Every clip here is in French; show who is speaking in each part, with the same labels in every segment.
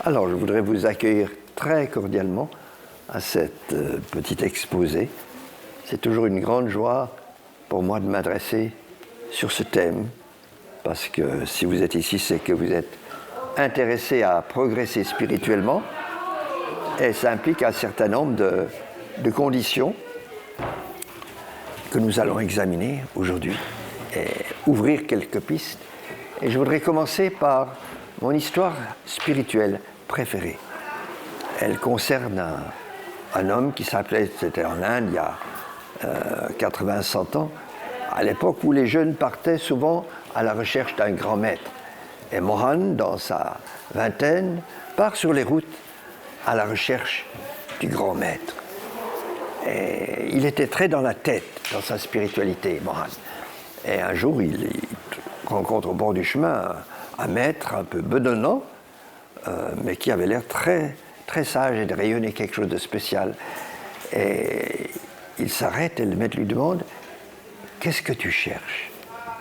Speaker 1: Alors, je voudrais vous accueillir très cordialement à cette petite exposé. C'est toujours une grande joie pour moi de m'adresser sur ce thème, parce que si vous êtes ici, c'est que vous êtes intéressé à progresser spirituellement, et ça implique un certain nombre de conditions que nous allons examiner aujourd'hui et ouvrir quelques pistes. Et je voudrais commencer par mon histoire spirituelle préférée. Elle concerne un homme qui s'appelait, c'était en Inde il y a 80-100 ans, à l'époque où les jeunes partaient souvent à la recherche d'un grand maître. Et Mohan, dans sa vingtaine, part sur les routes à la recherche du grand maître. Et il était très dans la tête, dans sa spiritualité, Mohan. Et un jour, il rencontre au bord du chemin un maître un peu bedonnant, mais qui avait l'air très, très sage et de rayonner quelque chose de spécial. Et il s'arrête et le maître lui demande « Qu'est-ce que tu cherches ?»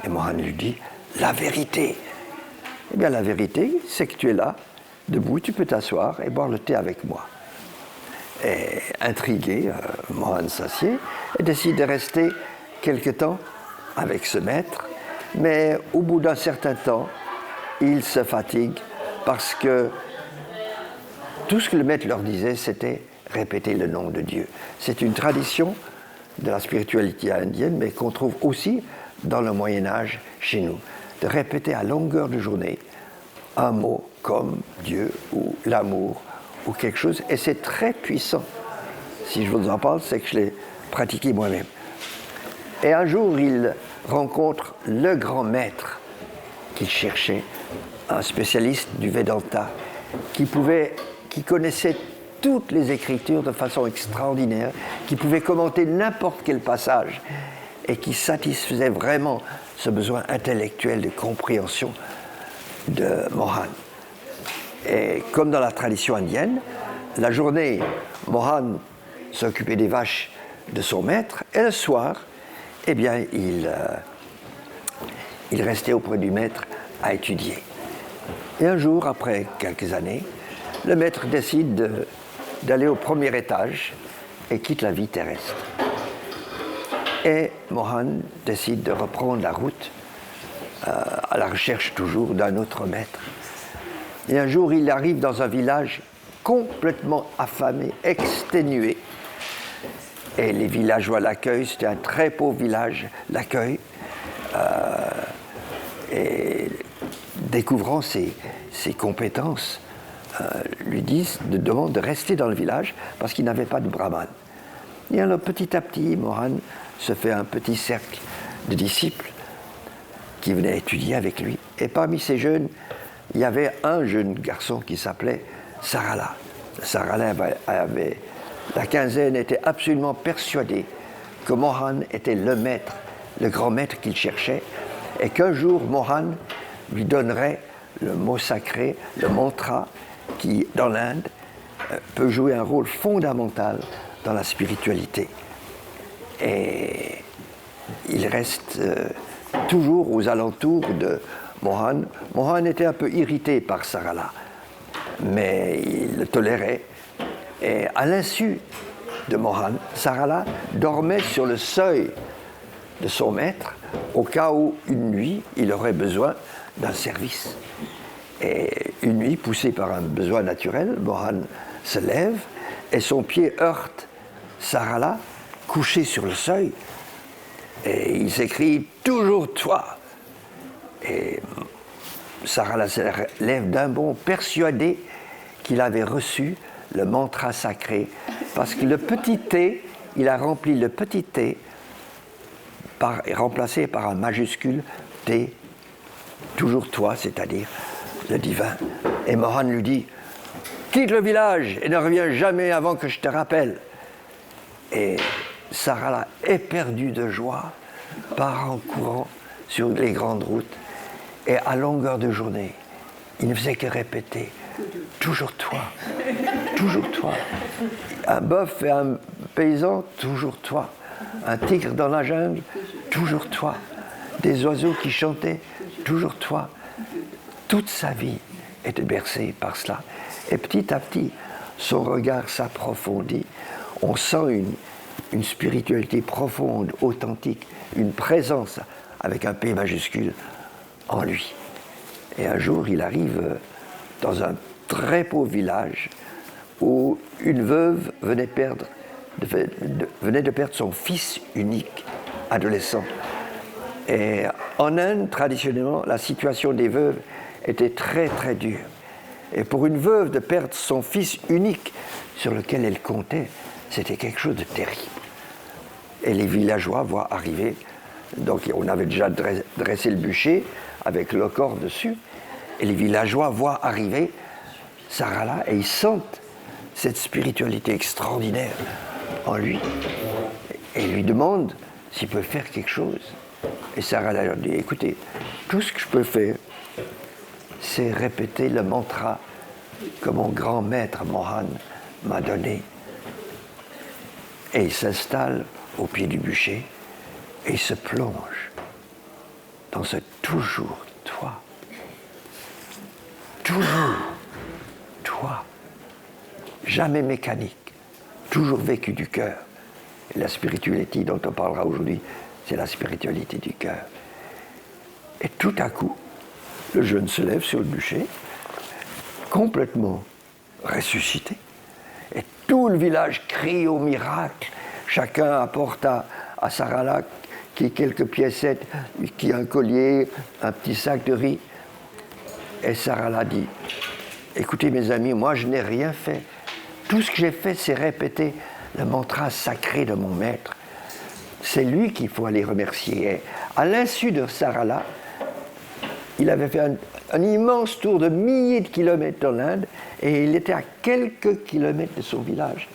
Speaker 1: Et Mohan lui dit « La vérité !» Eh bien, la vérité, c'est que tu es là, debout, tu peux t'asseoir et boire le thé avec moi. Et intrigué, Mohan s'assied et décide de rester quelque temps avec ce maître, mais au bout d'un certain temps, il se fatigue parce que tout ce que le maître leur disait, c'était répéter le nom de Dieu. C'est une tradition de la spiritualité indienne, mais qu'on trouve aussi dans le Moyen-Âge chez nous, de répéter à longueur de journée un mot comme Dieu ou l'amour ou quelque chose, et c'est très puissant. Si je vous en parle, c'est que je l'ai pratiqué moi-même. Et un jour, il rencontre le grand maître qu'il cherchait, un spécialiste du Vedanta, qui connaissait toutes les Écritures de façon extraordinaire, qui pouvait commenter n'importe quel passage et qui satisfaisait vraiment ce besoin intellectuel de compréhension de Mohan. Et comme dans la tradition indienne, la journée, Mohan s'occupait des vaches de son maître, et le soir, eh bien, il restait auprès du maître à étudier. Et un jour, après quelques années, le maître décide d'aller au premier étage et quitte la vie terrestre. Et Mohan décide de reprendre la route à la recherche toujours d'un autre maître. Et un jour, il arrive dans un village complètement affamé, exténué. Et les villageois l'accueillent, c'était un très pauvre village, l'accueil. Et découvrant ses compétences, lui demande de rester dans le village parce qu'il n'avait pas de brahman. Et alors petit à petit, Mohan se fait un petit cercle de disciples qui venaient étudier avec lui. Et parmi ces jeunes, il y avait un jeune garçon qui s'appelait Sarala. Sarala avait la quinzaine, était absolument persuadé que Mohan était le maître, le grand maître qu'il cherchait, et qu'un jour Mohan lui donnerait le mot sacré, le mantra, qui, dans l'Inde, peut jouer un rôle fondamental dans la spiritualité. Et il reste toujours aux alentours de Mohan. Mohan était un peu irrité par Sarala, mais il le tolérait. Et à l'insu de Mohan, Sarala dormait sur le seuil de son maître au cas où, une nuit, il aurait besoin d'un service. Et une nuit, poussé par un besoin naturel, Mohan se lève et son pied heurte Sarala, couché sur le seuil, et il s'écrie « Toujours toi !» Et Sarala se lève d'un bond, persuadé qu'il avait reçu le mantra sacré, parce que le petit T, il a rempli le petit T, remplacé par un majuscule T, toujours toi, c'est-à-dire le divin. Et Mohan lui dit « Quitte le village et ne reviens jamais avant que je te rappelle. » Et Sarala, éperdu de joie, part en courant sur les grandes routes. Et à longueur de journée, il ne faisait que répéter « Toujours toi, toujours toi. » Un bœuf et un paysan, toujours toi. Un tigre dans la jungle, toujours toi. Des oiseaux qui chantaient, toujours toi. Toute sa vie était bercée par cela. Et petit à petit, son regard s'approfondit. On sent une spiritualité profonde, authentique, une présence avec un P majuscule en lui. Et un jour, il arrive dans un très beau village où une veuve venait de perdre son fils unique, adolescent. Et en Inde, traditionnellement, la situation des veuves était très très dure. Et pour une veuve de perdre son fils unique sur lequel elle comptait, c'était quelque chose de terrible. Et les villageois voient arriver, donc on avait déjà dressé le bûcher avec le corps dessus, et les villageois voient arriver Sarala et ils sentent cette spiritualité extraordinaire en lui et lui demandent s'il peut faire quelque chose. Et Sarala leur dit, écoutez, tout ce que je peux faire, c'est répéter le mantra que mon grand maître Mohan m'a donné. Et il s'installe au pied du bûcher et il se plonge dans ce toujours toi. Toujours toi. Jamais mécanique, toujours vécu du cœur. Et la spiritualité dont on parlera aujourd'hui, c'est la spiritualité du cœur. Et tout à coup, le jeune se lève sur le bûcher, complètement ressuscité. Et tout le village crie au miracle. Chacun apporte à Sarala qui quelques piécettes, qui un collier, un petit sac de riz. Et Sarala dit, écoutez mes amis, moi je n'ai rien fait. Tout ce que j'ai fait, c'est répéter le mantra sacré de mon maître. C'est lui qu'il faut aller remercier. Et à l'insu de Sarala, il avait fait un immense tour de milliers de kilomètres dans l'Inde et il était à quelques kilomètres de son village.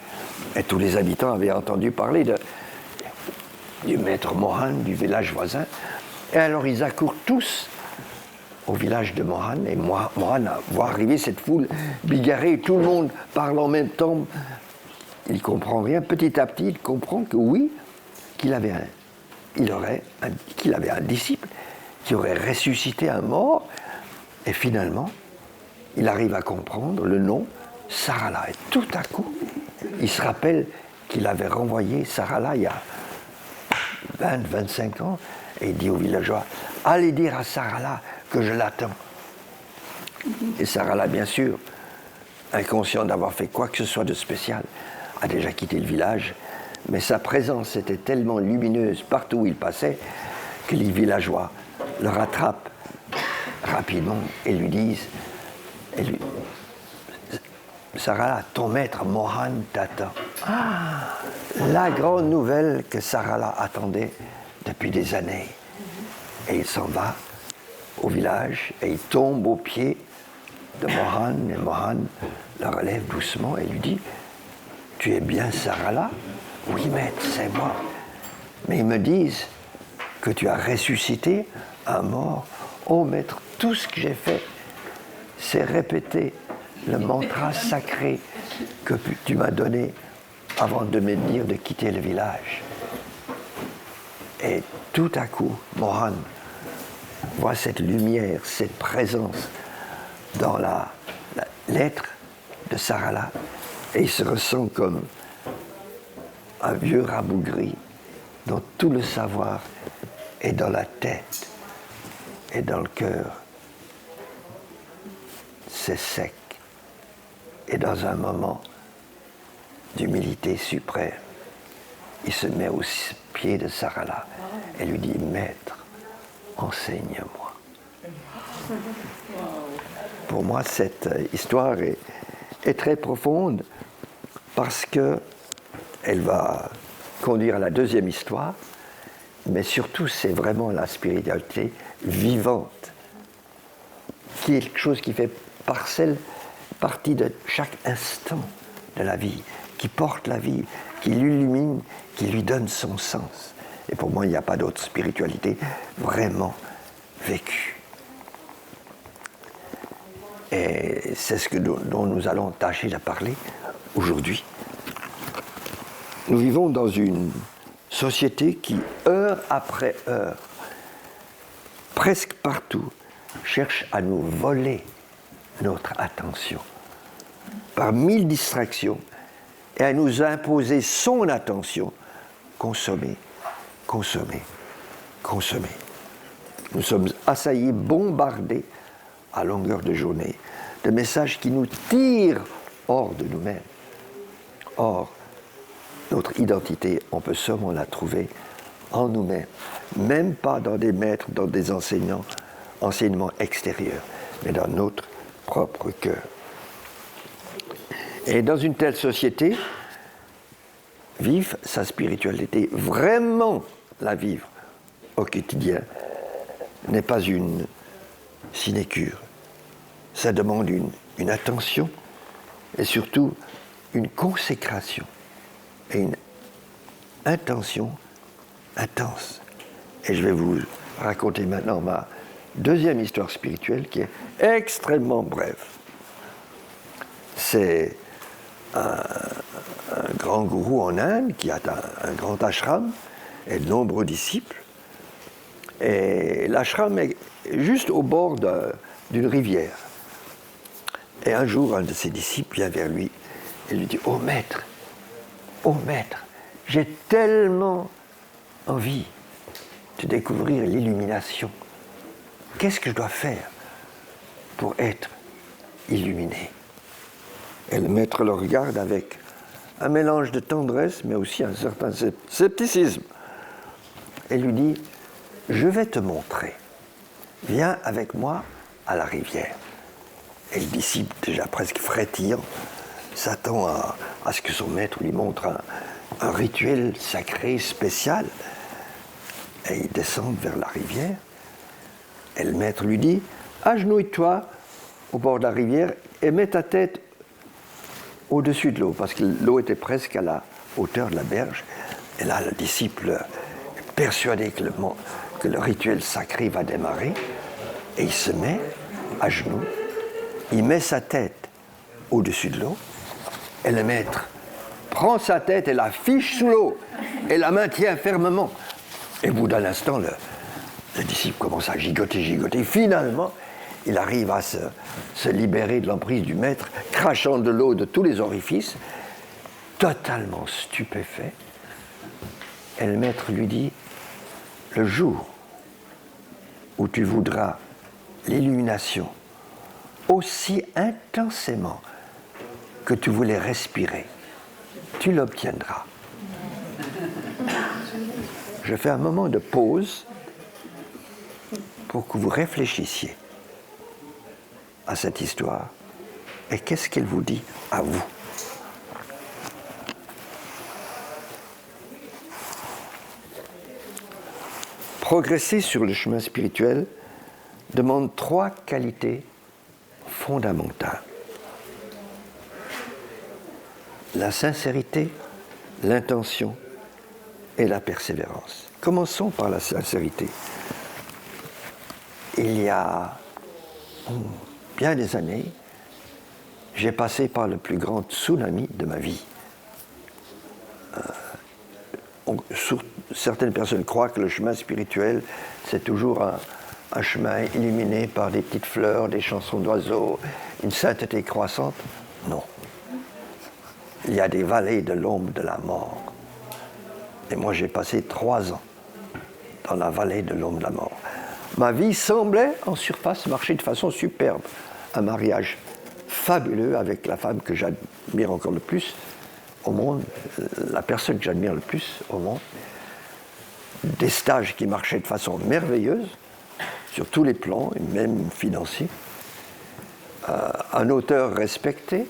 Speaker 1: Et tous les habitants avaient entendu parler du maître Mohan, du village voisin. Et alors ils accourent tous au village de Mohan. Et Mohan voit arriver cette foule bigarrée, tout le monde parle en même temps. Il ne comprend rien. Petit à petit, il comprend que oui, qu'il avait un disciple qui aurait ressuscité un mort. Et finalement, il arrive à comprendre le nom Sarala. Et tout à coup, il se rappelle qu'il avait renvoyé Sarala il y a 20-25 ans. Et il dit aux villageois, allez dire à Sarala que je l'attends. Et Sarala, bien sûr, inconscient d'avoir fait quoi que ce soit de spécial, a déjà quitté le village. Mais sa présence était tellement lumineuse partout où il passait que les villageois le rattrapent rapidement et lui disent Sarala, ton maître Mohan t'attend. Ah, la grande nouvelle que Sarala attendait depuis des années. Et il s'en va au village et il tombe aux pieds de Mohan. Et Mohan le relève doucement et lui dit tu es bien Sarala? Oui, maître, c'est moi. Mais ils me disent que tu as ressuscité un mort. Oh, maître, tout ce que j'ai fait, c'est répéter le mantra sacré que tu m'as donné avant de me dire de quitter le village. Et tout à coup, Mohan voit cette lumière, cette présence dans la lettre de Sarala et il se ressent comme un vieux rabougri dont tout le savoir est dans la tête et dans le cœur. C'est sec. Et dans un moment d'humilité suprême, il se met aux pieds de Sarala et lui dit, maître, enseigne-moi. Pour moi, cette histoire est très profonde parce qu'elle va conduire à la deuxième histoire, mais surtout, c'est vraiment la spiritualité vivante, qui est quelque chose qui fait partie de chaque instant de la vie, qui porte la vie, qui l'illumine, qui lui donne son sens. Et pour moi, il n'y a pas d'autre spiritualité vraiment vécue. Et c'est ce dont nous allons tâcher de parler aujourd'hui. Nous vivons dans une société qui, heure après heure, presque partout, cherche à nous voler notre attention. par 1000 distractions et à nous imposer son attention. Consommer, consommer, consommer. Nous sommes assaillis, bombardés à longueur de journée de messages qui nous tirent hors de nous-mêmes. Or, notre identité, on peut seulement la trouver en nous-mêmes, même pas dans des maîtres, dans des enseignements extérieurs, mais dans notre propre cœur. Et dans une telle société, vivre sa spiritualité, vraiment la vivre au quotidien, n'est pas une sinécure. Ça demande une attention et surtout une consécration et une intention intense. Et je vais vous raconter maintenant ma deuxième histoire spirituelle qui est extrêmement brève. C'est un grand gourou en Inde qui a un grand ashram et de nombreux disciples. Et l'ashram est juste au bord d'une rivière. Et un jour, un de ses disciples vient vers lui et lui dit « Oh maître, j'ai tellement envie de découvrir l'illumination. Qu'est-ce que je dois faire pour être illuminé ?» Et le maître le regarde avec un mélange de tendresse, mais aussi un certain scepticisme. Et lui dit « Je vais te montrer. Viens avec moi à la rivière. » Et le disciple, déjà presque frétillant, s'attend à ce que son maître lui montre un rituel sacré spécial. Et ils descendent vers la rivière. Et le maître lui dit « Agenouille-toi au bord de la rivière et mets ta tête au-dessus de l'eau, parce que l'eau était presque à la hauteur de la berge. » Et là, le disciple est persuadé que le rituel sacré va démarrer. Et il se met à genoux. Il met sa tête au-dessus de l'eau. Et le maître prend sa tête et la fiche sous l'eau et la maintient fermement. Et au bout d'un instant, le disciple commence à gigoter. Finalement, il arrive à se libérer de l'emprise du maître, crachant de l'eau de tous les orifices, totalement stupéfait. Et le maître lui dit « Le jour où tu voudras l'illumination aussi intensément que tu voulais respirer, tu l'obtiendras. » Je fais un moment de pause pour que vous réfléchissiez à cette histoire et qu'est-ce qu'elle vous dit à vous. Progresser sur le chemin spirituel demande 3 qualités fondamentales. La sincérité, l'intention et la persévérance. Commençons par la sincérité. Il y a bien des années, j'ai passé par le plus grand tsunami de ma vie. Certaines personnes croient que le chemin spirituel, c'est toujours un chemin illuminé par des petites fleurs, des chansons d'oiseaux, une sainteté croissante. Non. Il y a des vallées de l'ombre de la mort. Et moi, j'ai passé 3 ans dans la vallée de l'ombre de la mort. Ma vie semblait, en surface, marcher de façon superbe. Un mariage fabuleux avec la femme que j'admire encore le plus au monde, la personne que j'admire le plus au monde. Des stages qui marchaient de façon merveilleuse, sur tous les plans, et même financiers. Un auteur respecté,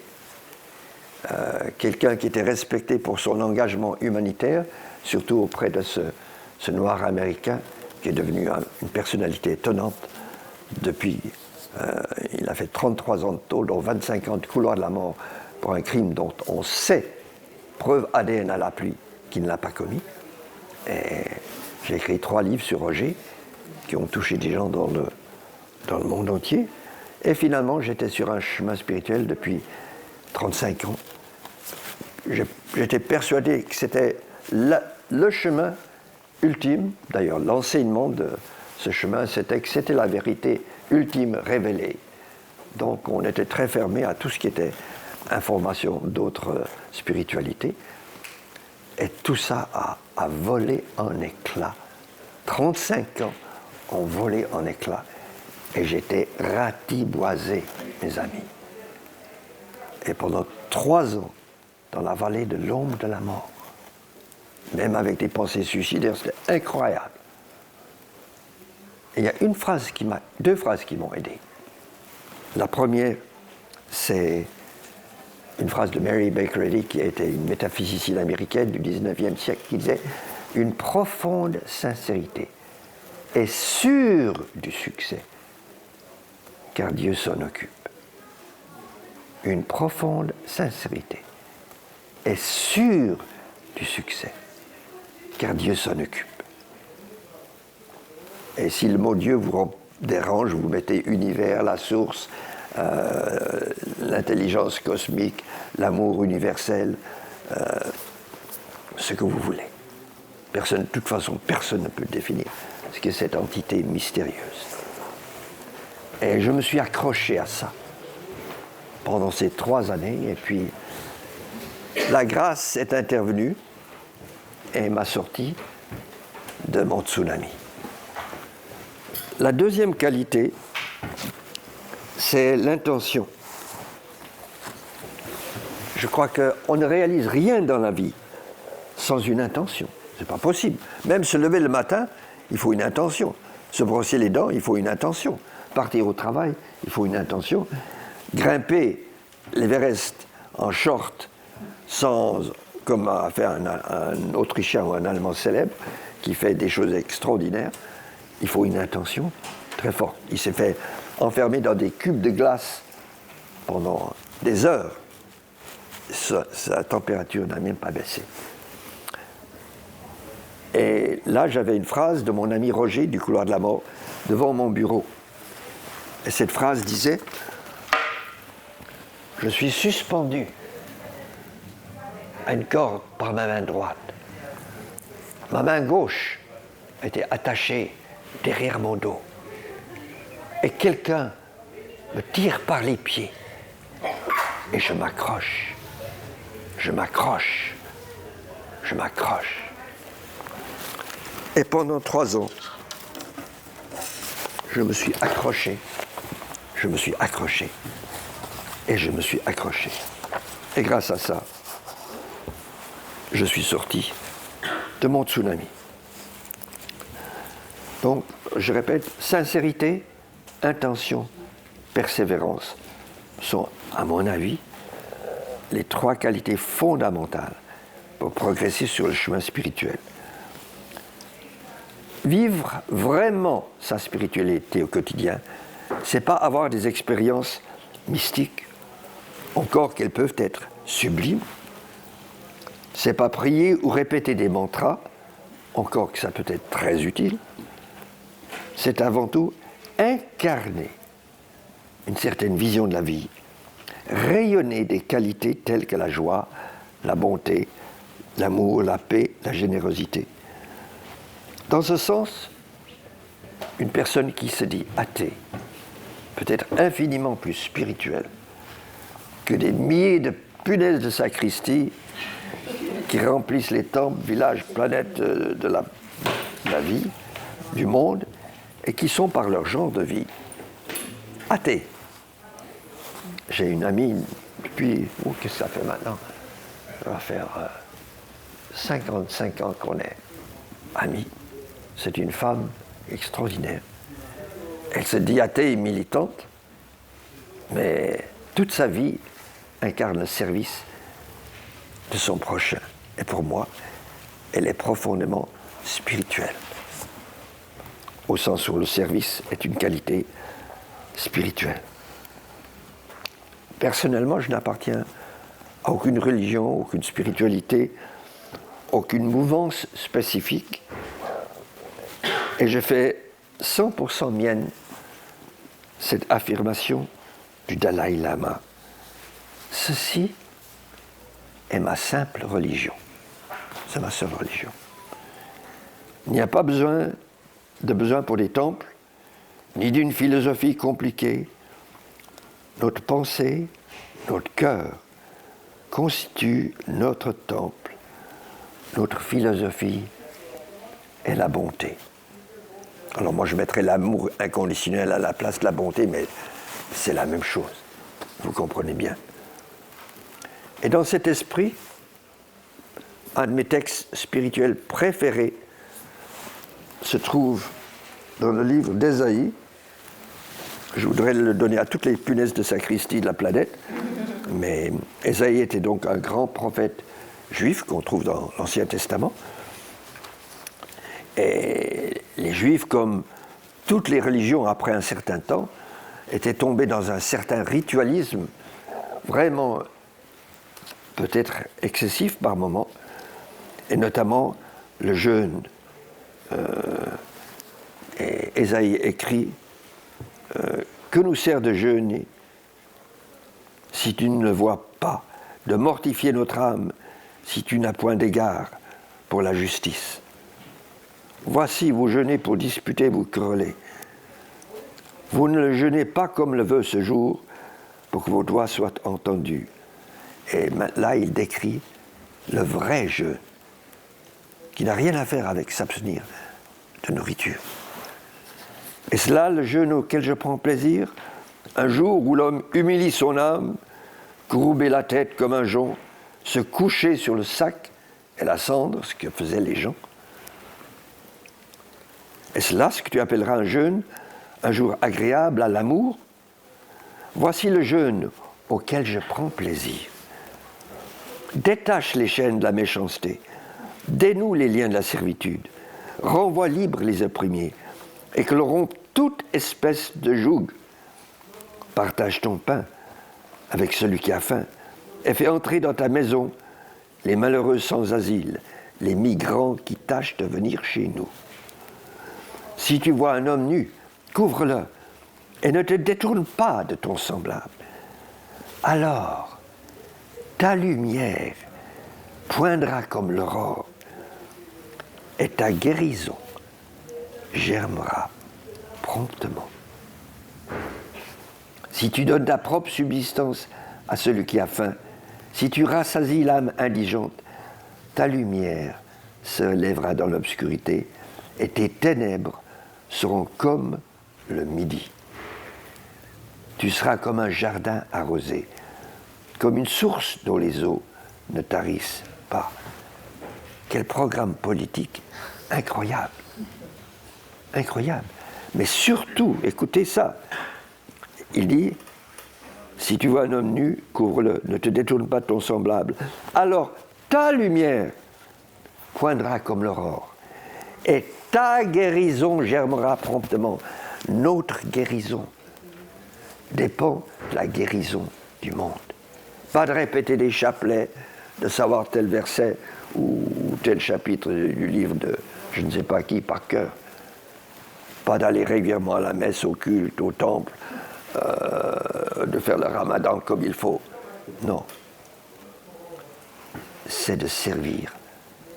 Speaker 1: quelqu'un qui était respecté pour son engagement humanitaire, surtout auprès de ce noir américain qui est devenu une personnalité étonnante depuis. Il a fait 33 ans de tôle, dont 25 ans de couloir de la mort pour un crime dont on sait, preuve ADN à l'appui, qu'il ne l'a pas commis. Et j'ai écrit 3 livres sur Roger qui ont touché des gens dans le monde entier. Et finalement, j'étais sur un chemin spirituel depuis 35 ans. J'étais persuadé que c'était le chemin ultime. D'ailleurs, l'enseignement de ce chemin, c'était que c'était la vérité ultime révélée. Donc, on était très fermé à tout ce qui était informations d'autres spiritualités. Et tout ça a volé en éclats. 35 ans ont volé en éclats. Et j'étais ratiboisé, mes amis. Et pendant 3 ans, dans la vallée de l'ombre de la mort, même avec des pensées suicidaires, c'était incroyable. Et il y a deux phrases qui m'ont aidé. La première, c'est une phrase de Mary Baker Eddy, qui était une métaphysicienne américaine du 19e siècle, qui disait « Une profonde sincérité est sûre du succès, car Dieu s'en occupe. » Une profonde sincérité est sûre du succès, car Dieu s'en occupe. Et si le mot Dieu vous dérange, vous mettez univers, la source, l'intelligence cosmique, l'amour universel, ce que vous voulez. De toute façon, personne ne peut définir ce qu'est cette entité mystérieuse. Et je me suis accroché à ça pendant ces 3 années, et puis la grâce est intervenue et m'a sorti de mon tsunami. La deuxième qualité, c'est l'intention. Je crois qu'on ne réalise rien dans la vie sans une intention. C'est pas possible. Même se lever le matin, il faut une intention. Se brosser les dents, il faut une intention. Partir au travail, il faut une intention. Grimper l'Everest en short, comme a fait un Autrichien ou un Allemand célèbre, qui fait des choses extraordinaires, il faut une intention très forte. Il s'est fait enfermer dans des cubes de glace pendant des heures. Sa température n'a même pas baissé. Et là, j'avais une phrase de mon ami Roger du couloir de la mort devant mon bureau. Et cette phrase disait « Je suis suspendu à une corde par ma main droite. Ma main gauche était attachée derrière mon dos. Et quelqu'un me tire par les pieds. Et je m'accroche. Je m'accroche. Je m'accroche. » Et pendant 3 ans, je me suis accroché. Je me suis accroché. Et je me suis accroché. Et grâce à ça, je suis sorti de mon tsunami. Donc, je répète, sincérité, intention, persévérance sont, à mon avis, les 3 qualités fondamentales pour progresser sur le chemin spirituel. Vivre vraiment sa spiritualité au quotidien, c'est pas avoir des expériences mystiques, encore qu'elles peuvent être sublimes. C'est pas prier ou répéter des mantras, encore que ça peut être très utile. C'est avant tout incarner une certaine vision de la vie, rayonner des qualités telles que la joie, la bonté, l'amour, la paix, la générosité. Dans ce sens, une personne qui se dit athée peut être infiniment plus spirituelle que des milliers de punaises de sacristie qui remplissent les temples, villages, planètes de la vie, du monde, et qui sont par leur genre de vie athées. J'ai une amie depuis, qu'est-ce que ça fait maintenant? Ça va faire 55 ans qu'on est amis. C'est une femme extraordinaire. Elle se dit athée et militante, mais toute sa vie incarne le service de son prochain. Et pour moi, elle est profondément spirituelle, au sens où le service est une qualité spirituelle. Personnellement, je n'appartiens à aucune religion, aucune spiritualité, aucune mouvance spécifique, et je fais 100% mienne cette affirmation du Dalai Lama. Ceci est ma simple religion. C'est ma seule religion. Il n'y a pas besoin pour des temples, ni d'une philosophie compliquée. Notre pensée, notre cœur constitue notre temple, notre philosophie est la bonté. Alors moi je mettrais l'amour inconditionnel à la place de la bonté, mais c'est la même chose, vous comprenez bien. Et dans cet esprit, un de mes textes spirituels préférés se trouve dans le livre d'Ésaïe. Je voudrais le donner à toutes les punaises de sacristie de la planète, mais Ésaïe était donc un grand prophète juif qu'on trouve dans l'Ancien Testament. Et les Juifs, comme toutes les religions après un certain temps, étaient tombés dans un certain ritualisme, vraiment peut-être excessif par moments, et notamment le jeûne. Et Ésaïe écrit que nous sert de jeûner si tu ne le vois pas, de mortifier notre âme si tu n'as point d'égard pour la justice. Voici, vous jeûnez pour disputer, vous querellez. Vous ne le jeûnez pas comme le veut ce jour, pour que vos doigts soient entendus. Et là, il décrit le vrai jeûne, qui n'a rien à faire avec s'abstenir de nourriture. Et cela, le jeûne auquel je prends plaisir, un jour où l'homme humilie son âme, courber la tête comme un jonc, se coucher sur le sac et la cendre, ce que faisaient les gens. Est-ce là ce que tu appelleras un jeûne, un jour agréable à l'amour? Voici le jeûne auquel je prends plaisir. Détache les chaînes de la méchanceté, dénoue les liens de la servitude, renvoie libres les opprimés, et que l'on rompe toute espèce de joug. Partage ton pain avec celui qui a faim, et fais entrer dans ta maison les malheureux sans asile, les migrants qui tâchent de venir chez nous. Si tu vois un homme nu, couvre-le, et ne te détourne pas de ton semblable. Alors, ta lumière poindra comme l'aurore, et ta guérison germera promptement. Si tu donnes ta propre subsistance à celui qui a faim, si tu rassasies l'âme indigente, ta lumière se lèvera dans l'obscurité et tes ténèbres seront comme le midi. Tu seras comme un jardin arrosé, comme une source dont les eaux ne tarissent pas. Quel programme politique incroyable! Incroyable. Mais surtout, écoutez ça, il dit, si tu vois un homme nu, couvre-le, ne te détourne pas de ton semblable. Alors ta lumière poindra comme l'aurore, et ta guérison germera promptement. Notre guérison dépend de la guérison du monde. Pas de répéter des chapelets, de savoir tel verset ou tel chapitre du livre de je ne sais pas qui par cœur. Pas d'aller régulièrement à la messe, au culte, au temple, de faire le ramadan comme il faut. Non. C'est de servir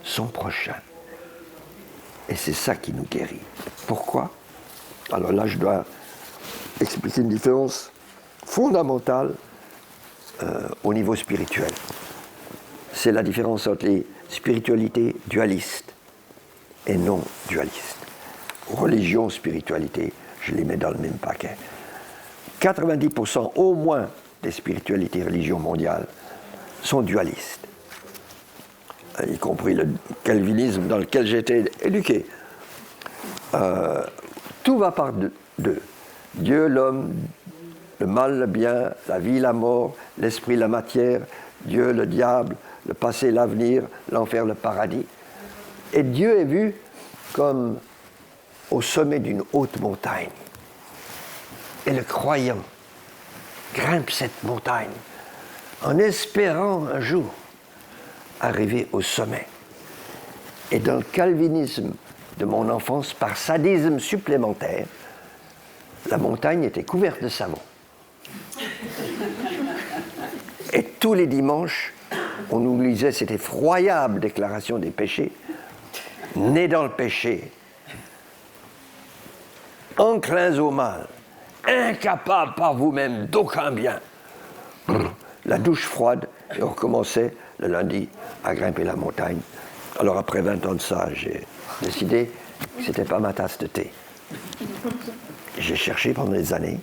Speaker 1: son prochain. Et c'est ça qui nous guérit. Pourquoi? Alors là, je dois expliquer une différence fondamentale au niveau spirituel. C'est la différence entre les spiritualités dualistes et non dualistes. Religion, spiritualité, je les mets dans le même paquet. 90% au moins des spiritualités religions mondiales sont dualistes, y compris le calvinisme dans lequel j'ai été éduqué. Tout va par deux. Dieu, l'homme, le mal, le bien, la vie, la mort, l'esprit, la matière, Dieu, le diable, le passé, l'avenir, l'enfer, le paradis. Et Dieu est vu comme au sommet d'une haute montagne. Et le croyant grimpe cette montagne en espérant un jour arriver au sommet. Et dans le calvinisme de mon enfance, par sadisme supplémentaire, la montagne était couverte de savon. Et tous les dimanches, on nous lisait cette effroyable déclaration des péchés. Nés dans le péché, enclins au mal, incapables par vous-même d'aucun bien. La douche froide Et on recommençait le lundi à grimper la montagne. Alors après 20 ans de ça, j'ai décidé que ce n'était pas ma tasse de thé. J'ai cherché pendant des années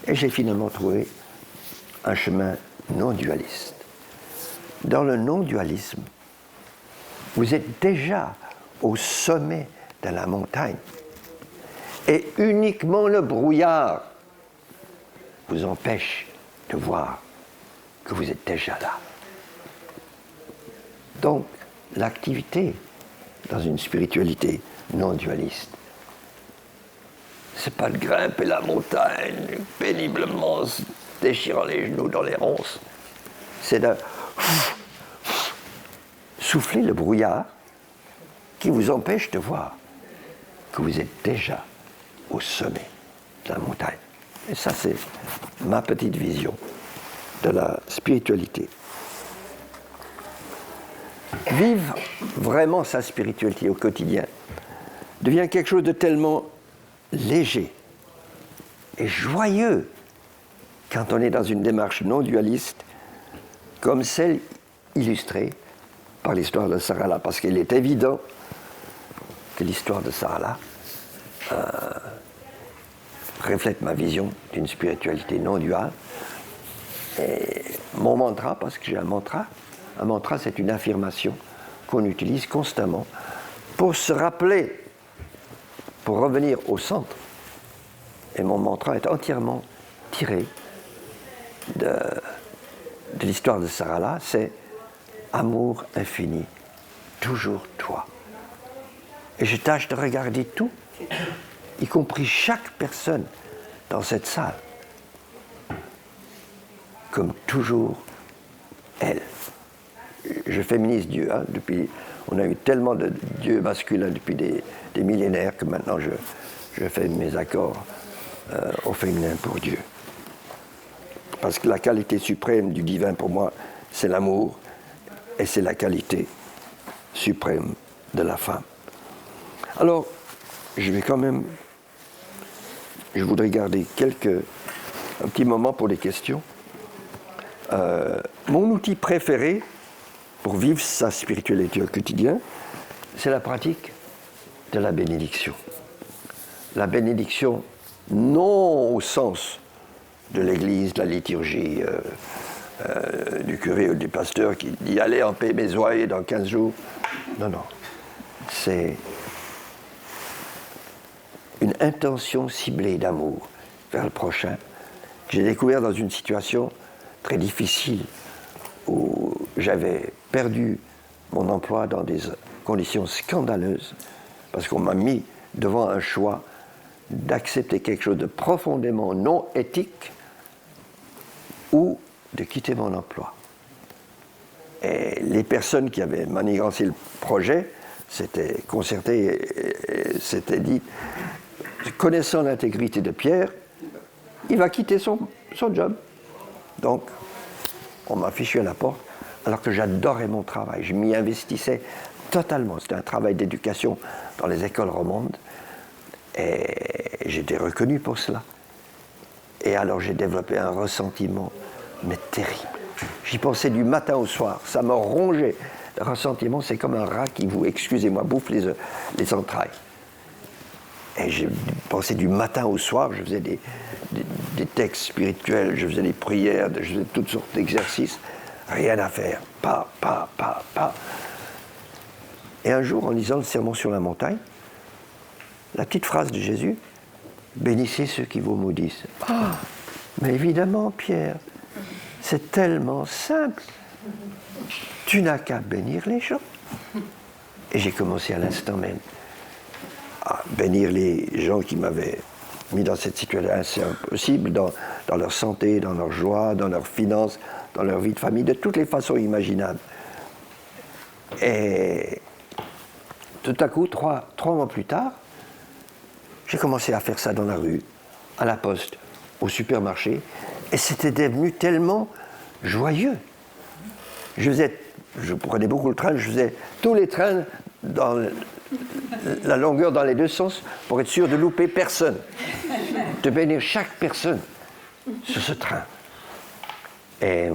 Speaker 1: et j'ai finalement trouvé un chemin non dualiste. Dans le non-dualisme, vous êtes déjà au sommet de la montagne et uniquement le brouillard vous empêche de voir que vous êtes déjà là. Donc, l'activité dans une spiritualité non dualiste, c'est pas de grimper la montagne péniblement, se déchirant les genoux dans les ronces. C'est de souffler le brouillard qui vous empêche de voir que vous êtes déjà au sommet de la montagne. Et ça, c'est ma petite vision de la spiritualité. Vivre vraiment sa spiritualité au quotidien devient quelque chose de tellement léger et joyeux quand on est dans une démarche non dualiste comme celle illustrée par l'histoire de Sarala, parce qu'il est évident que l'histoire de Sarala reflète ma vision d'une spiritualité non duale. Et mon mantra, parce que j'ai un mantra, c'est une affirmation qu'on utilise constamment pour se rappeler, pour revenir au centre. Et mon mantra est entièrement tiré de l'histoire de Sarala, c'est « Amour infini, toujours toi ». Et je tâche de regarder tout, y compris chaque personne dans cette salle, comme toujours elle. Je féminise Dieu, hein, on a eu tellement de dieux masculins depuis des millénaires que maintenant je fais mes accords au féminin pour Dieu. Parce que la qualité suprême du divin pour moi, c'est l'amour, et c'est la qualité suprême de la femme. Alors, je voudrais garder un petit moment pour les questions. Mon outil préféré pour vivre sa spiritualité au quotidien, c'est la pratique de la bénédiction. La bénédiction, non au sens de l'Église, de la liturgie, du curé ou du pasteur qui dit « Allez en paix mes oies dans 15 jours ». Non, non. C'est une intention ciblée d'amour vers le prochain que j'ai découvert dans une situation très difficile où j'avais perdu mon emploi dans des conditions scandaleuses parce qu'on m'a mis devant un choix d'accepter quelque chose de profondément non éthique ou de quitter mon emploi. Et les personnes qui avaient manigancé le projet s'étaient concertées et s'étaient dit, connaissant l'intégrité de Pierre, il va quitter son job. Donc, on m'a fichu à la porte, alors que j'adorais mon travail. Je m'y investissais totalement. C'était un travail d'éducation dans les écoles romandes. Et j'étais reconnu pour cela. Et alors j'ai développé un ressentiment, mais terrible. J'y pensais du matin au soir. Ça me rongeait. Le ressentiment, c'est comme un rat qui vous, excusez-moi, bouffe les entrailles. Et je pensais du matin au soir, je faisais des textes spirituels, je faisais des prières, je faisais toutes sortes d'exercices. Rien à faire. Pas. Et un jour, en lisant le Sermon sur la montagne, la petite phrase de Jésus, « Bénissez ceux qui vous maudissent ». Ah, mais évidemment, Pierre, c'est tellement simple. Tu n'as qu'à bénir les gens. Et j'ai commencé à l'instant même à bénir les gens qui m'avaient mis dans cette situation assez impossible, dans leur santé, dans leur joie, dans leurs finances, dans leur vie de famille, de toutes les façons imaginables. Et tout à coup, trois mois plus tard, j'ai commencé à faire ça dans la rue, à la poste, au supermarché, et c'était devenu tellement joyeux. Je prenais beaucoup le train, je faisais tous les trains dans la longueur dans les deux sens pour être sûr de louper personne, de bénir chaque personne sur ce train. Et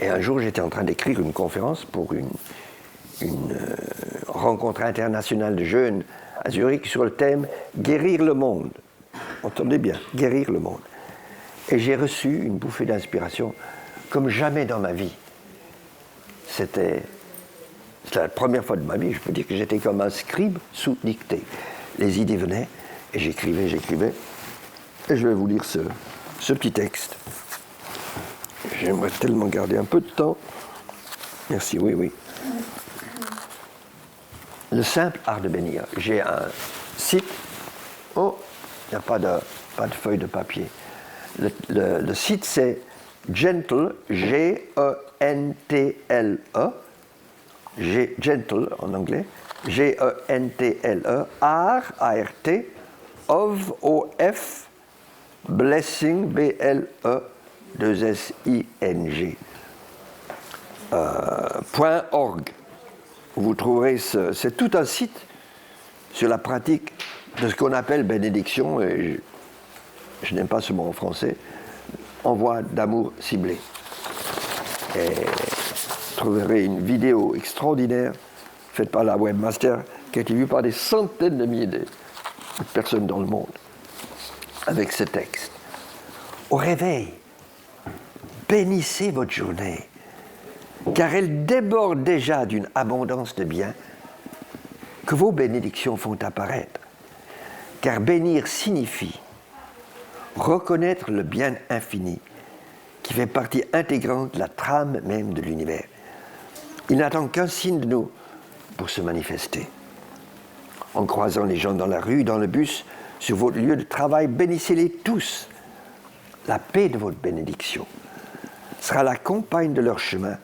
Speaker 1: Et un jour, j'étais en train d'écrire une conférence pour une rencontre internationale de jeunes à Zurich sur le thème « Guérir le monde ». Entendez bien, guérir le monde. Et j'ai reçu une bouffée d'inspiration comme jamais dans ma vie. C'était la première fois de ma vie, je peux dire que j'étais comme un scribe sous dictée. Les idées venaient et j'écrivais. Et je vais vous lire ce petit texte. J'aimerais tellement garder un peu de temps. Merci, oui. Le simple art de bénir. J'ai un site. Oh, il n'y a pas de feuille de papier. Le site, c'est Gentle, G-E-N-T-L-E, Gentle en anglais, G-E-N-T-L-E, art, A-R-T, of, blessing, B-L-E-2-S-I-N-G, .org. Vous trouverez c'est tout un site sur la pratique de ce qu'on appelle bénédiction, et je n'aime pas ce mot en français, envoi d'amour ciblé. Et vous trouverez une vidéo extraordinaire faite par la webmaster qui a été vue par des centaines de milliers de personnes dans le monde avec ce texte. Au réveil, bénissez votre journée, car elle déborde déjà d'une abondance de biens que vos bénédictions font apparaître. Car bénir signifie reconnaître le bien infini qui fait partie intégrante de la trame même de l'univers. Il n'attend qu'un signe de nous pour se manifester. En croisant les gens dans la rue, dans le bus, sur votre lieu de travail, bénissez-les tous. La paix de votre bénédiction sera la compagne de leur chemin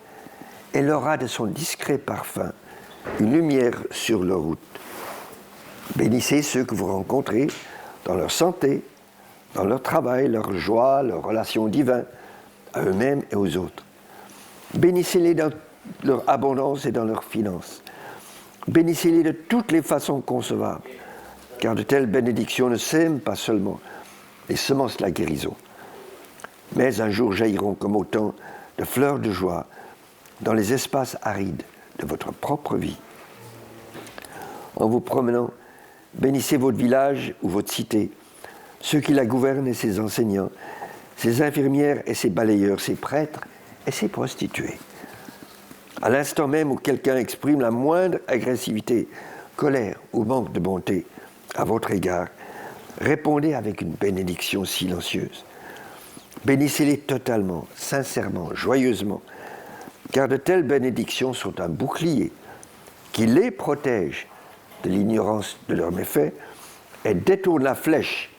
Speaker 1: et l'aura de son discret parfum une lumière sur leur route. Bénissez ceux que vous rencontrez dans leur santé, dans leur travail, leur joie, leurs relations divines, à eux-mêmes et aux autres. Bénissez-les dans leur abondance et dans leurs finances. Bénissez-les de toutes les façons concevables, car de telles bénédictions ne sèment pas seulement les semences de la guérison, mais un jour jailliront comme autant de fleurs de joie dans les espaces arides de votre propre vie. En vous promenant, bénissez votre village ou votre cité, ceux qui la gouvernent et ses enseignants, ses infirmières et ses balayeurs, ses prêtres et ses prostituées. À l'instant même où quelqu'un exprime la moindre agressivité, colère ou manque de bonté à votre égard, répondez avec une bénédiction silencieuse. Bénissez-les totalement, sincèrement, joyeusement, car de telles bénédictions sont un bouclier qui les protège de l'ignorance de leurs méfaits et détourne la flèche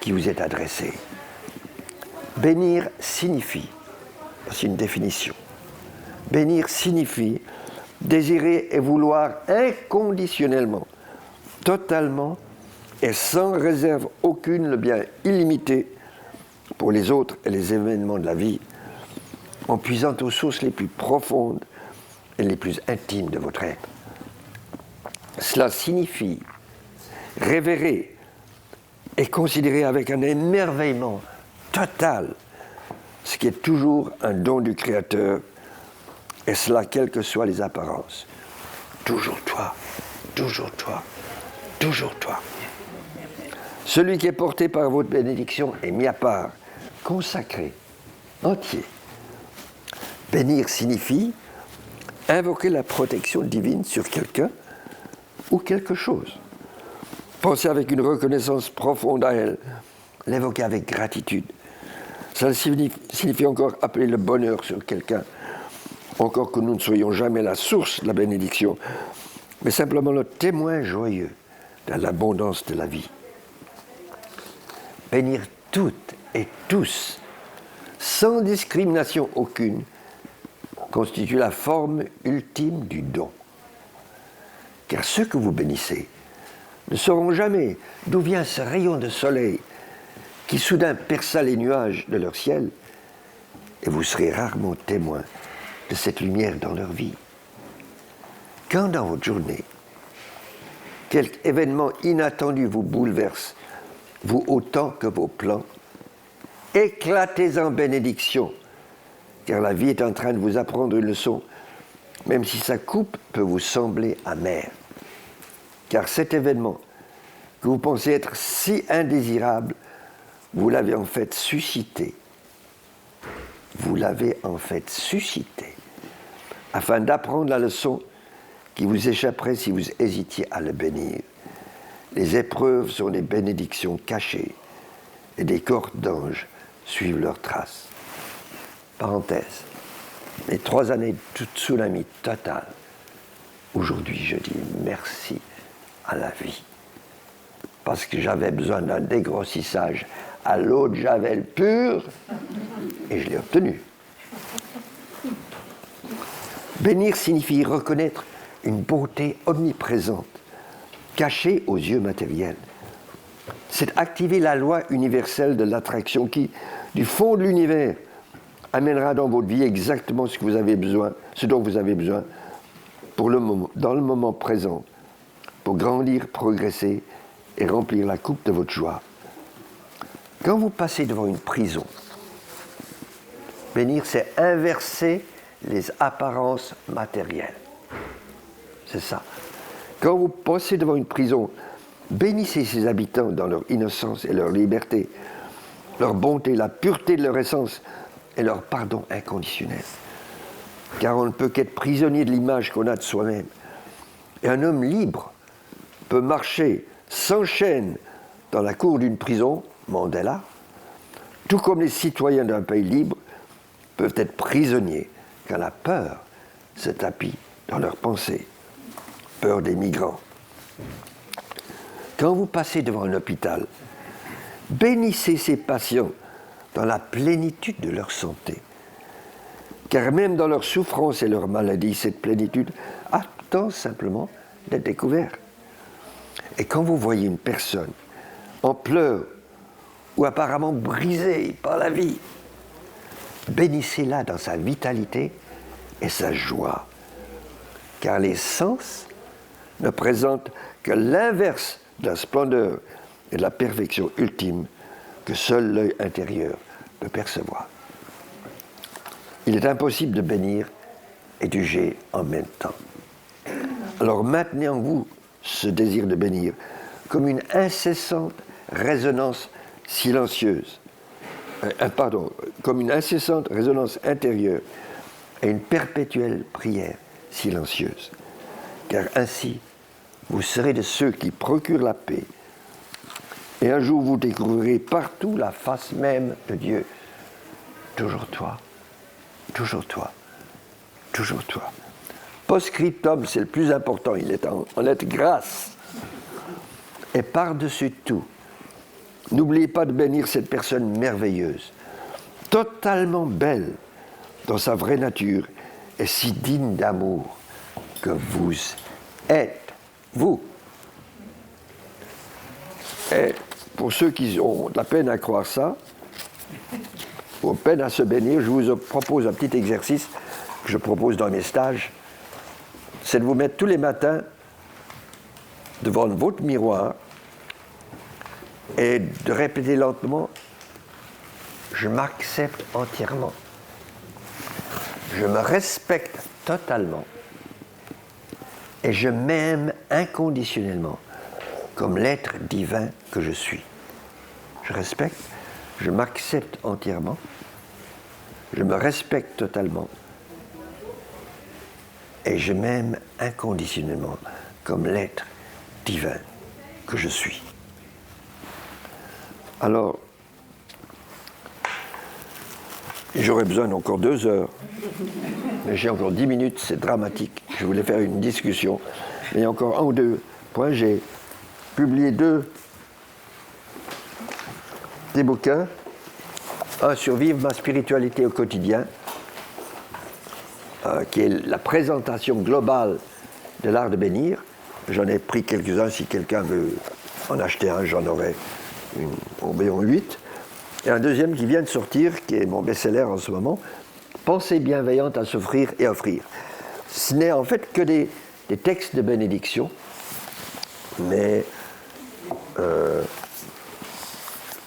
Speaker 1: qui vous est adressée. Bénir signifie, c'est une définition, bénir signifie désirer et vouloir inconditionnellement, totalement et sans réserve aucune le bien illimité pour les autres et les événements de la vie, en puisant aux sources les plus profondes et les plus intimes de votre être. Cela signifie révérer et considérer avec un émerveillement total ce qui est toujours un don du Créateur, et cela quelles que soient les apparences. Toujours toi, toujours toi, toujours toi. Celui qui est porté par votre bénédiction est mis à part, consacré, entier. Bénir signifie invoquer la protection divine sur quelqu'un ou quelque chose. Penser avec une reconnaissance profonde à elle, l'évoquer avec gratitude. Ça signifie encore appeler le bonheur sur quelqu'un, encore que nous ne soyons jamais la source de la bénédiction, mais simplement le témoin joyeux de l'abondance de la vie. Bénir toutes et tous, sans discrimination aucune, constitue la forme ultime du don. Car ceux que vous bénissez ne sauront jamais d'où vient ce rayon de soleil qui soudain perça les nuages de leur ciel, et vous serez rarement témoin de cette lumière dans leur vie. Quand dans votre journée, quelque événement inattendu vous bouleverse, vous autant que vos plans, éclatez en bénédiction, car la vie est en train de vous apprendre une leçon, même si sa coupe peut vous sembler amère. Car cet événement que vous pensez être si indésirable, vous l'avez en fait suscité. Vous l'avez en fait suscité, afin d'apprendre la leçon qui vous échapperait si vous hésitiez à le bénir. Les épreuves sont des bénédictions cachées, et des cordes d'anges suivent leurs traces. Parenthèse. Les 3 années de tsunami total. Aujourd'hui, je dis merci à la vie. Parce que j'avais besoin d'un dégrossissage à l'eau de Javel pure, et je l'ai obtenu. Bénir signifie reconnaître une beauté omniprésente, cachée aux yeux matériels. C'est activer la loi universelle de l'attraction qui, du fond de l'univers, amènera dans votre vie exactement ce dont vous avez besoin dans le moment présent, pour grandir, progresser et remplir la coupe de votre joie. Quand vous passez devant une prison, bénir, c'est inverser les apparences matérielles. C'est ça. Quand vous passez devant une prison, bénissez ses habitants dans leur innocence et leur liberté, leur bonté, la pureté de leur essence et leur pardon inconditionnel. Car on ne peut qu'être prisonnier de l'image qu'on a de soi-même. Et un homme libre peut marcher sans chaîne dans la cour d'une prison, Mandela, tout comme les citoyens d'un pays libre peuvent être prisonniers quand la peur se tapit dans leurs pensées. Peur des migrants. Quand vous passez devant un hôpital, bénissez ces patients dans la plénitude de leur santé. Car même dans leur souffrance et leur maladie, cette plénitude attend simplement d'être découverte. Et quand vous voyez une personne en pleurs ou apparemment brisée par la vie, bénissez-la dans sa vitalité et sa joie. Car les sens ne présentent que l'inverse de la splendeur et de la perfection ultime que seul l'œil intérieur peut percevoir. Il est impossible de bénir et de juger en même temps. Alors maintenez en vous ce désir de bénir comme une incessante résonance silencieuse, comme une incessante résonance intérieure et une perpétuelle prière silencieuse. Car ainsi, vous serez de ceux qui procurent la paix. Et un jour, vous découvrirez partout la face même de Dieu. Toujours toi, toujours toi, toujours toi. Post-scriptum, c'est le plus important, il est en lettres grasses. Et par-dessus tout, n'oubliez pas de bénir cette personne merveilleuse, totalement belle dans sa vraie nature et si digne d'amour que vous êtes, vous. Et pour ceux qui ont de la peine à croire ça, ou peine à se bénir, je vous propose un petit exercice que je propose dans mes stages. C'est de vous mettre tous les matins devant votre miroir et de répéter lentement « Je m'accepte entièrement. Je me respecte totalement. Et je m'aime inconditionnellement comme l'être divin que je suis. Je respecte, je m'accepte entièrement, je me respecte totalement et je m'aime inconditionnellement comme l'être divin que je suis. » Alors, j'aurais besoin d'encore 2 heures, mais j'ai encore 10 minutes, c'est dramatique. Je voulais faire une discussion, mais il y a encore 1 ou 2 points. J'ai publié 2 des bouquins. Un sur Vivre ma spiritualité au quotidien, qui est la présentation globale de l'art de bénir. J'en ai pris quelques-uns, si quelqu'un veut en acheter un, j'en aurai environ 8. Et un deuxième qui vient de sortir, qui est mon best-seller en ce moment, Pensée bienveillante à s'offrir et offrir. Ce n'est en fait que des textes de bénédiction, mais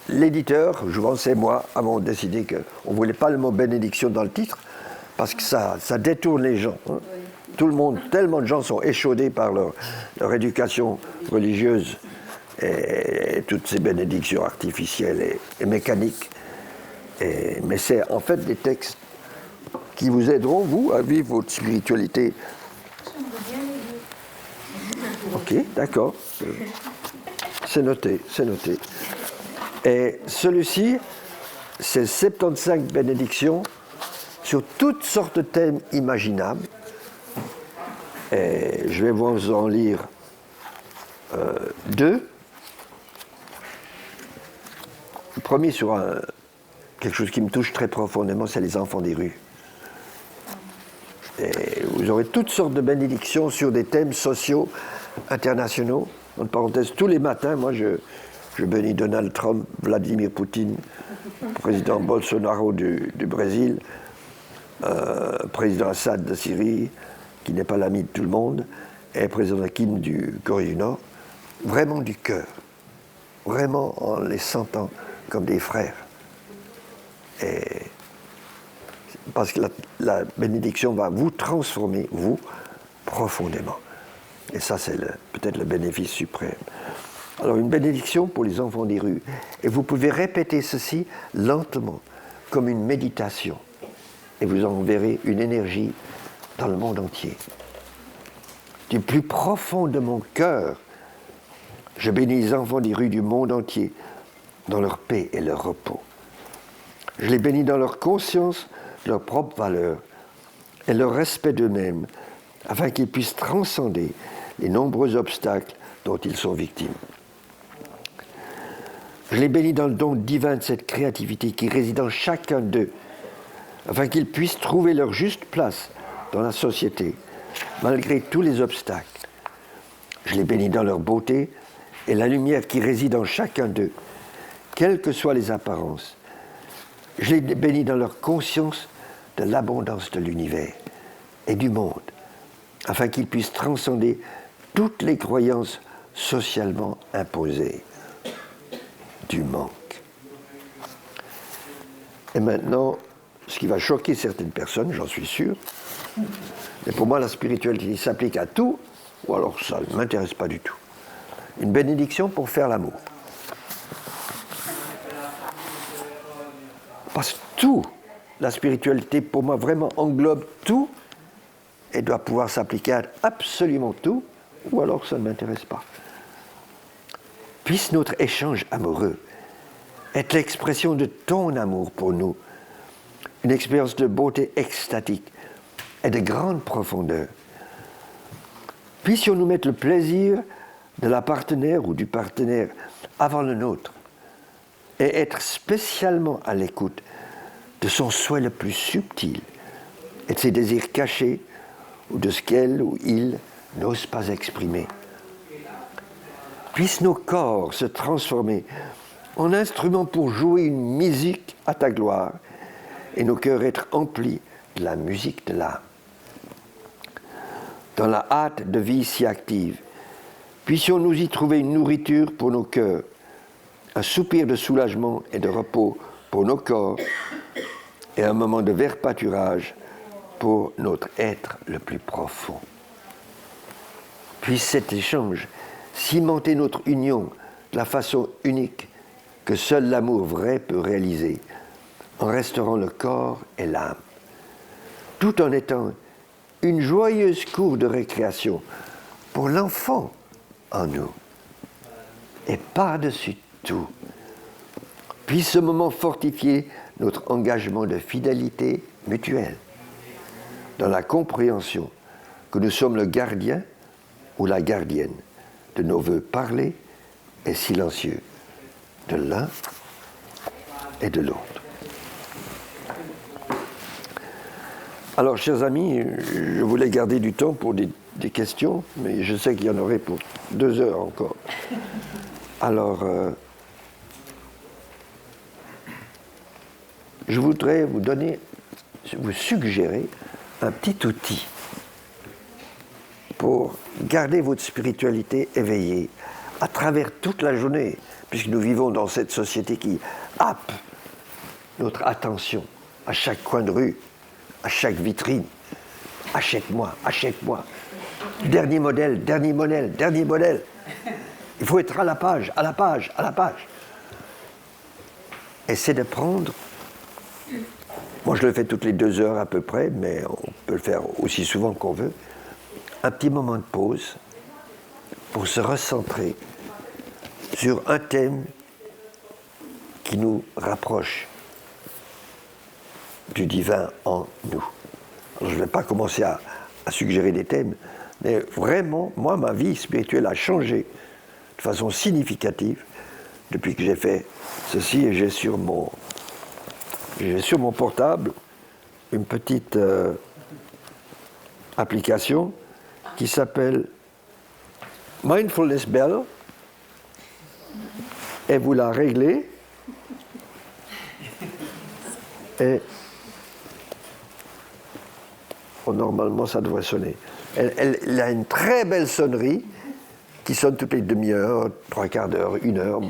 Speaker 1: l'éditeur, je pense, et moi, avons décidé qu'on ne voulait pas le mot bénédiction dans le titre, parce que ça détourne les gens. Hein. Tout le monde, tellement de gens sont échaudés par leur éducation religieuse et toutes ces bénédictions artificielles et mécaniques. Mais c'est en fait des textes qui vous aideront, vous, à vivre votre spiritualité. Ok, d'accord. C'est noté, c'est noté. Et celui-ci, c'est 75 bénédictions sur toutes sortes de thèmes imaginables. Et je vais vous en lire deux. Le premier sur quelque chose qui me touche très profondément, c'est les enfants des rues. Et vous aurez toutes sortes de bénédictions sur des thèmes sociaux internationaux. En parenthèse, tous les matins, moi je bénis Donald Trump, Vladimir Poutine, président Bolsonaro du Brésil, président Assad de Syrie, qui n'est pas l'ami de tout le monde, et président Kim du Corée du Nord, vraiment du cœur, vraiment en les sentant comme des frères. Et parce que la bénédiction va vous transformer, vous, profondément. Et ça, c'est peut-être le bénéfice suprême. Alors, une bénédiction pour les enfants des rues. Et vous pouvez répéter ceci lentement, comme une méditation. Et vous enverrez une énergie dans le monde entier. Du plus profond de mon cœur, je bénis les enfants des rues du monde entier, dans leur paix et leur repos. Je les bénis dans leur conscience, leur propre valeur et leur respect d'eux-mêmes, afin qu'ils puissent transcender les nombreux obstacles dont ils sont victimes. Je les bénis dans le don divin de cette créativité qui réside en chacun d'eux, afin qu'ils puissent trouver leur juste place dans la société, malgré tous les obstacles. Je les bénis dans leur beauté et la lumière qui réside en chacun d'eux, quelles que soient les apparences. Je les bénis dans leur conscience de l'abondance de l'univers et du monde, afin qu'ils puissent transcender toutes les croyances socialement imposées du manque. Et maintenant, ce qui va choquer certaines personnes, j'en suis sûr, mais pour moi la spiritualité s'applique à tout, ou alors ça ne m'intéresse pas du tout. Une bénédiction pour faire l'amour. Parce que tout, la spiritualité pour moi vraiment englobe tout et doit pouvoir s'appliquer à absolument tout, ou alors ça ne m'intéresse pas. Puisse notre échange amoureux être l'expression de ton amour pour nous, une expérience de beauté extatique et de grande profondeur. Puissions-nous mettre le plaisir de la partenaire ou du partenaire avant le nôtre et être spécialement à l'écoute de son souhait le plus subtil et de ses désirs cachés ou de ce qu'elle ou il n'ose pas exprimer. Puissent nos corps se transformer en instruments pour jouer une musique à ta gloire et nos cœurs être emplis de la musique de l'âme. Dans la hâte de vie si active, puissions-nous y trouver une nourriture pour nos cœurs, un soupir de soulagement et de repos pour nos corps et un moment de vert pâturage pour notre être le plus profond. Puisse cet échange cimenter notre union de la façon unique que seul l'amour vrai peut réaliser, en restaurant le corps et l'âme, tout en étant une joyeuse cour de récréation pour l'enfant en nous. Et par-dessus tout, puisse ce moment fortifier notre engagement de fidélité mutuelle, dans la compréhension que nous sommes le gardien ou la gardienne de nos vœux parlés et silencieux, de l'un et de l'autre. Alors, chers amis, je voulais garder du temps pour des questions, mais je sais qu'il y en aurait pour 2 heures encore. Alors, je voudrais vous suggérer un petit outil pour garder votre spiritualité éveillée à travers toute la journée, puisque nous vivons dans cette société qui happe notre attention à chaque coin de rue, à chaque vitrine. Achète-moi, achète-moi. Dernier modèle, dernier modèle, dernier modèle. Il faut être à la page, à la page, à la page. Et c'est de prendre, moi je le fais toutes les 2 heures à peu près, mais on peut le faire aussi souvent qu'on veut, un petit moment de pause pour se recentrer sur un thème qui nous rapproche du divin en nous. Alors, je ne vais pas commencer à suggérer des thèmes, mais vraiment, moi, ma vie spirituelle a changé de façon significative depuis que j'ai fait ceci, et j'ai sur mon portable une petite application qui s'appelle Mindfulness Bell, et vous la réglez et normalement ça devrait sonner. Elle a une très belle sonnerie qui sonne toutes les demi-heures, 3/4 d'heure, 1 heure.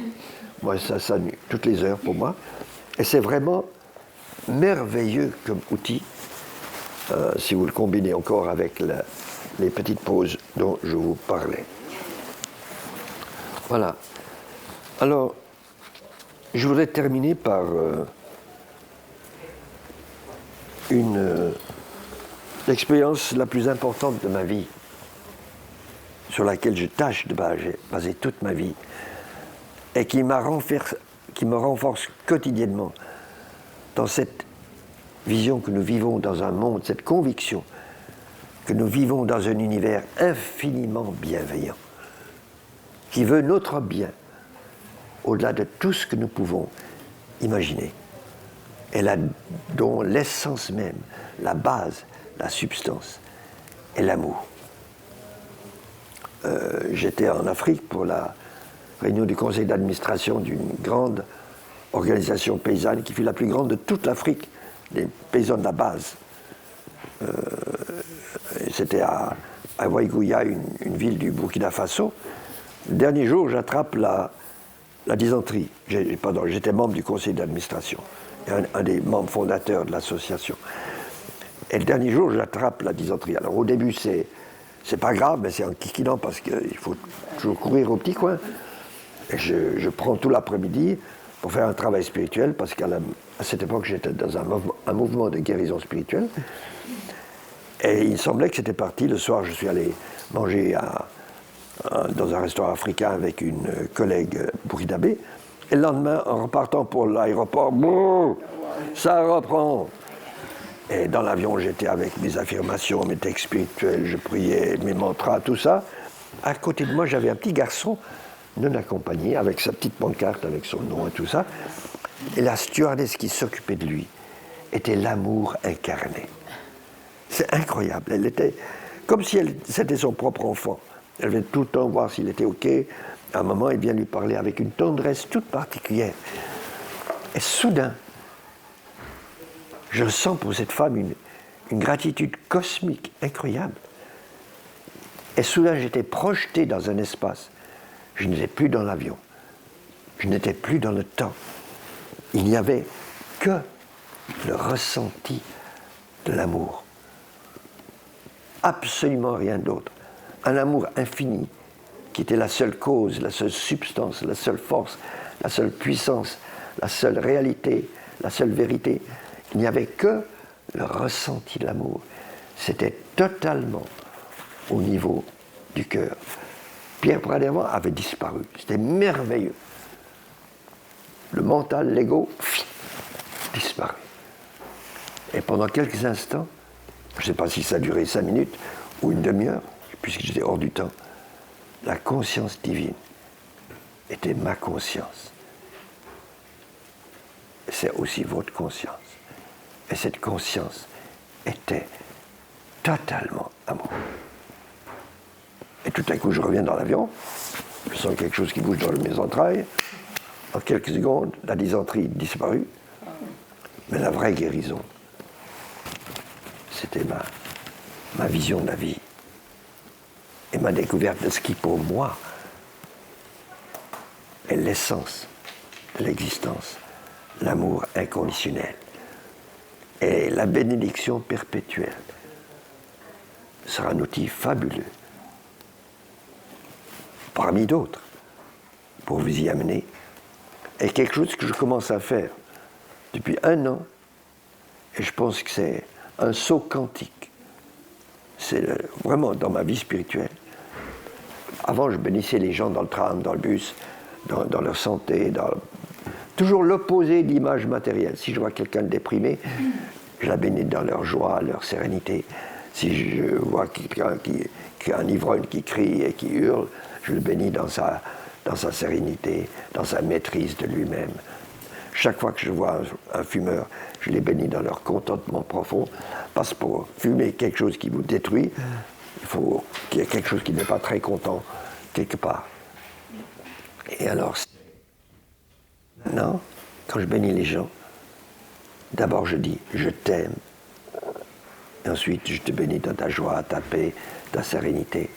Speaker 1: Moi ça sonne toutes les heures pour moi. Et c'est vraiment merveilleux comme outil, si vous le combinez encore avec les petites pauses dont je vous parlais. Voilà. Alors, je voudrais terminer par l'expérience la plus importante de ma vie, sur laquelle je tâche de baser toute ma vie, et qui me renforce quotidiennement dans cette vision que nous vivons dans un monde, cette conviction que nous vivons dans un univers infiniment bienveillant, qui veut notre bien, au-delà de tout ce que nous pouvons imaginer, et dont l'essence même, la base, la substance, est l'amour. J'étais en Afrique pour la réunion du conseil d'administration d'une grande organisation paysanne qui fut la plus grande de toute l'Afrique, des paysans de la base. C'était à Waïgouya, une ville du Burkina Faso. Le dernier jour, j'attrape la dysenterie. J'étais membre du conseil d'administration, un des membres fondateurs de l'association. Et le dernier jour, j'attrape la dysenterie. Alors au début, c'est pas grave, mais c'est en kikinant parce qu'il faut toujours courir au petit coin. Et je prends tout l'après-midi pour faire un travail spirituel, parce qu'à cette époque, j'étais dans un mouvement de guérison spirituelle. Et il semblait que c'était parti. Le soir, je suis allé manger dans un restaurant africain avec une collègue burkinabé. Et le lendemain, en repartant pour l'aéroport, ça reprend. Et dans l'avion, j'étais avec mes affirmations, mes textes spirituels, je priais, mes mantras, tout ça. À côté de moi, j'avais un petit garçon non accompagné, avec sa petite pancarte, avec son nom et tout ça. Et la stewardess qui s'occupait de lui était l'amour incarné. C'est incroyable. Elle était comme si c'était son propre enfant. Elle venait tout le temps voir s'il était OK. À un moment, elle vient lui parler avec une tendresse toute particulière. Et soudain, je sens pour cette femme une gratitude cosmique incroyable. Et soudain, j'étais projeté dans un espace. Je n'étais plus dans l'avion. Je n'étais plus dans le temps. Il n'y avait que le ressenti de l'amour. Absolument rien d'autre. Un amour infini qui était la seule cause, la seule substance, la seule force, la seule puissance, la seule réalité, la seule vérité. Il n'y avait que le ressenti de l'amour. C'était totalement au niveau du cœur. Pierre Pradévan avait disparu. C'était merveilleux. Le mental, l'ego, disparu. Et pendant quelques instants, je ne sais pas si ça a duré 5 minutes ou une demi-heure, puisque j'étais hors du temps, la conscience divine était ma conscience. C'est aussi votre conscience. Et cette conscience était totalement amour. Et tout à coup, je reviens dans l'avion, je sens quelque chose qui bouge dans mes entrailles. En quelques secondes, la dysenterie disparut. Mais la vraie guérison, c'était ma vision de la vie. Et ma découverte de ce qui, pour moi, est l'essence de l'existence, l'amour inconditionnel. Et la bénédiction perpétuelle sera un outil fabuleux, parmi d'autres, pour vous y amener. Et quelque chose que je commence à faire depuis 1 an, et je pense que c'est un saut quantique. C'est vraiment dans ma vie spirituelle. Avant, je bénissais les gens dans le tram, dans le bus, dans leur santé, toujours l'opposé de l'image matérielle. Si je vois quelqu'un de déprimé, je la bénis dans leur joie, leur sérénité. Si je vois quelqu'un un ivrogne qui crie et qui hurle, je le bénis dans sa sérénité, dans sa maîtrise de lui-même. Chaque fois que je vois un fumeur, je les bénis dans leur contentement profond, parce que pour fumer quelque chose qui vous détruit, il faut qu'il y ait quelque chose qui n'est pas très content quelque part. Et alors, maintenant, quand je bénis les gens, d'abord je dis « je t'aime ». Et ensuite, je te bénis dans ta joie, ta paix, ta sérénité.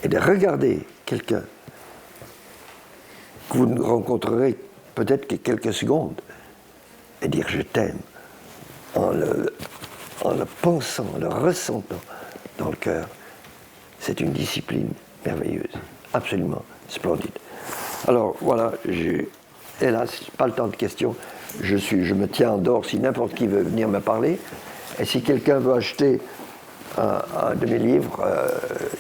Speaker 1: Et de regarder quelqu'un que vous ne rencontrerez peut-être que quelques secondes, et dire « je t'aime » en le pensant, en le ressentant dans le cœur, c'est une discipline merveilleuse, absolument splendide. Alors voilà, hélas, pas le temps de questions, je me tiens en dehors si n'importe qui veut venir me parler, et si quelqu'un veut acheter un de mes livres,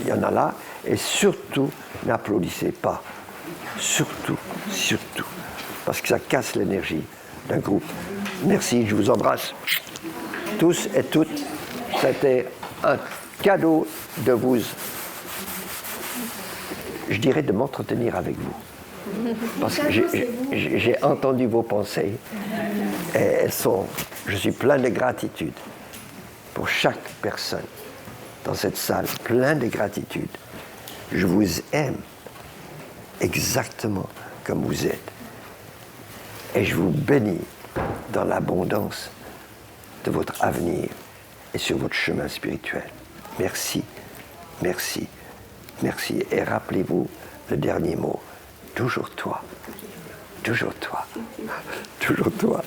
Speaker 1: il y en a là, et surtout, n'applaudissez pas, surtout, parce que ça casse l'énergie d'un groupe. Merci, je vous embrasse tous et toutes, c'était un cadeau de vous, je dirais, de m'entretenir avec vous. Parce que j'ai entendu vos pensées et je suis plein de gratitude pour chaque personne dans cette salle, plein de gratitude. Je vous aime exactement comme vous êtes et je vous bénis dans l'abondance de votre avenir et sur votre chemin spirituel. Merci, merci, merci. Et rappelez-vous le dernier mot. Toujours toi. Toujours toi. Toujours toi.